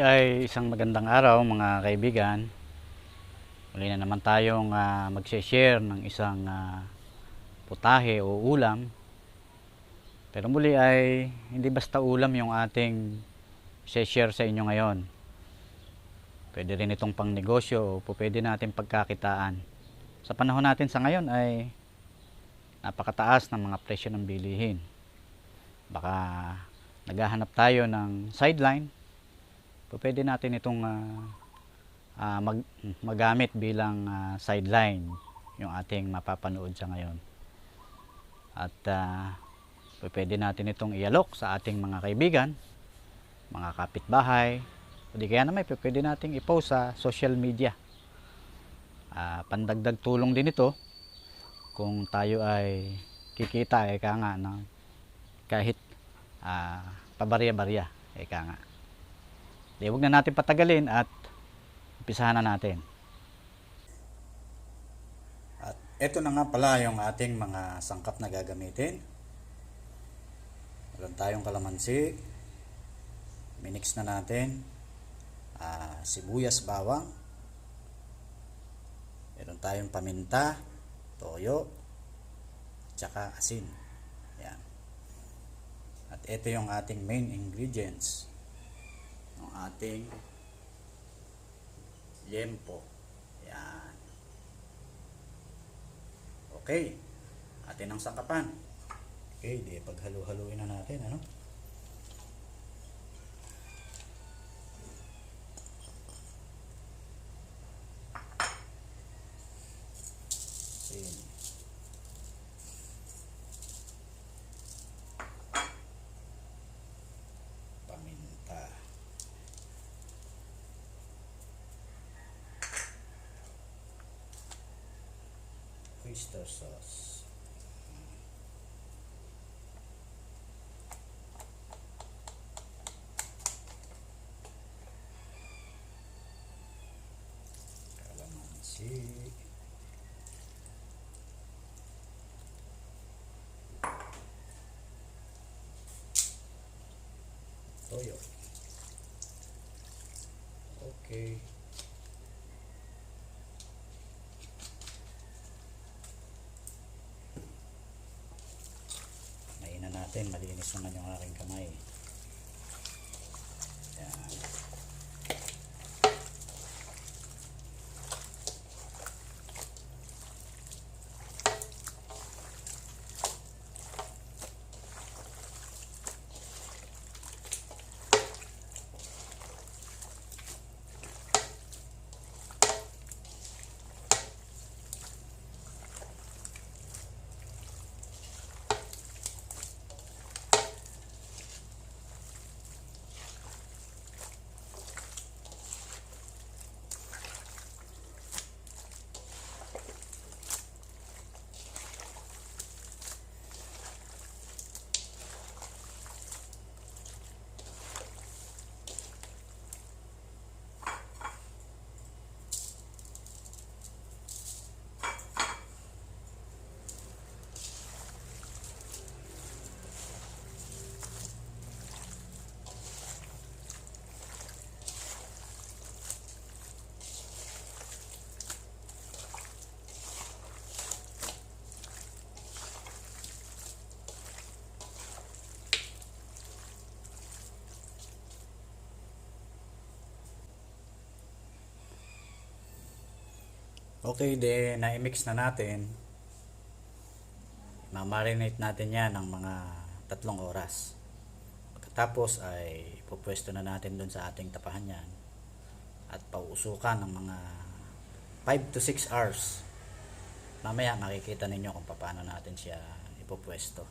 ay isang magandang araw mga kaibigan. Muli na naman tayong mag-share ng isang putahe o ulam. Pero muli ay hindi basta ulam yung ating share sa inyo ngayon. Pwede rin itong pang negosyo o pwede natin pagkakitaan. Sa panahon natin sa ngayon ay napakataas ng mga presyo ng bilihin. Baka naghahanap tayo ng sideline, pwede natin itong magamit bilang sideline yung ating mapapanood sa ngayon. At pwede natin itong ialok sa ating mga kaibigan, mga kapitbahay, o di kaya naman pwede nating i-post sa social media. Pandagdag tulong din ito kung tayo ay kikita eka nga no? Kahit pabarya-barya eka nga. Di, huwag na natin patagalin at umpisahan na natin. At ito na nga pala yung ating mga sangkap na gagamitin. Meron tayong kalamansi, minix na natin, sibuyas, bawang, meron tayong paminta, toyo, at saka asin. Yan. At ito yung ating main ingredients ng ating liempo. Yan. Okay. Atin ang sangkapan. Okay, di paghalo-haluin na natin, ano? Asin. Paminta. Oyster sauce. Kalamansi. Toyo. Okay. Natin, malinis naman yung aking kamay. Yan. Okay, de na-mix na natin. Ma-marinate natin 'yan ng mga 3 oras. Pagkatapos ay pupwesto na natin doon sa ating tapahan 'yan at pauusukan ng mga 5 to 6 hours. Mamaya makikita ninyo kung paano natin siya ipupwesto.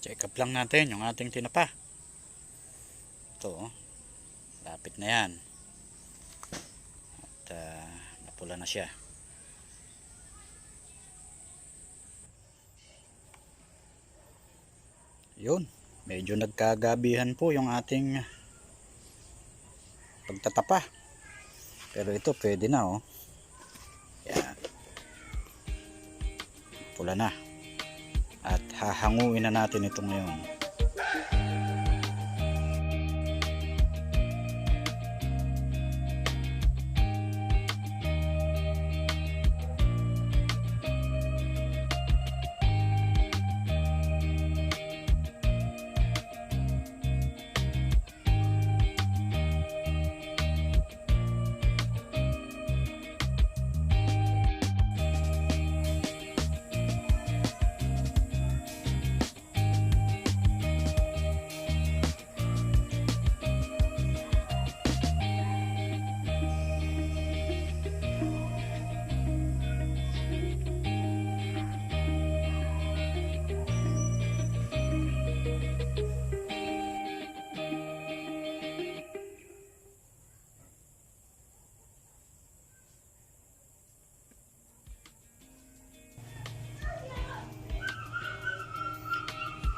check up lang natin yung ating tinapa. Ito, oh. Lapit na yan. At napula na siya. Yun, medyo nagkagabihan po yung ating pagtatapa. Pero ito pwede na, oh. Yan. Pula na. At hahanguin na natin ito ngayon.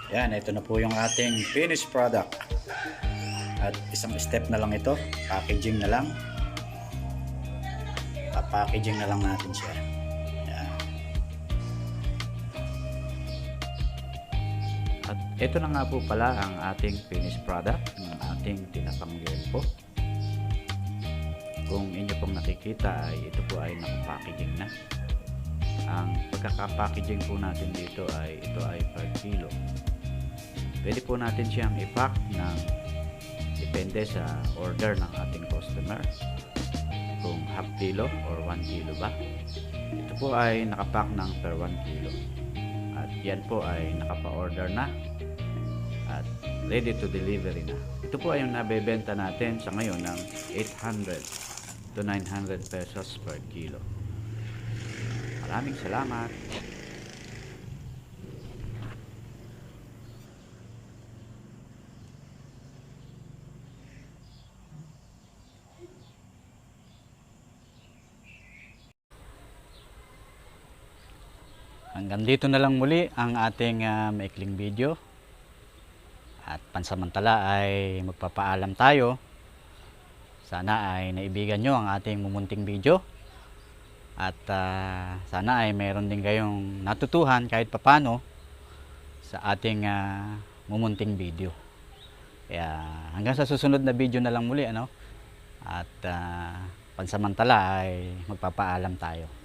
Yan, ito na po yung ating finished product. At isang step na lang ito, packaging na lang. Pa-packaging na lang natin siya. Yan. At ito na nga po pala ang ating finished product ng ating tinapang liempo. Kung inyo pong nakikita ay ito po ay naka-packaging na. Ang pagkaka-packaging po natin dito ay ito ay per kilo. Pwede po natin siyang i-pack ng depende sa order ng ating customer. Kung half kilo or 1 kilo ba. Ito po ay nakapack ng per 1 kilo. At yan po ay nakapa-order na. At ready to delivery na. Ito po ay yung nabebenta natin sa ngayon ng 800 to 900 pesos per kilo. Maraming salamat. Hanggang dito na lang muli ang ating maikling video. At pansamantala ay magpapaalam tayo. Sana ay naibigan nyo ang ating mumunting video. At sana ay mayroon din kayong natutuhan kahit papano sa ating mumunting video. Kaya hanggang sa susunod na video na lang muli, ano? At pansamantala ay magpapaalam tayo.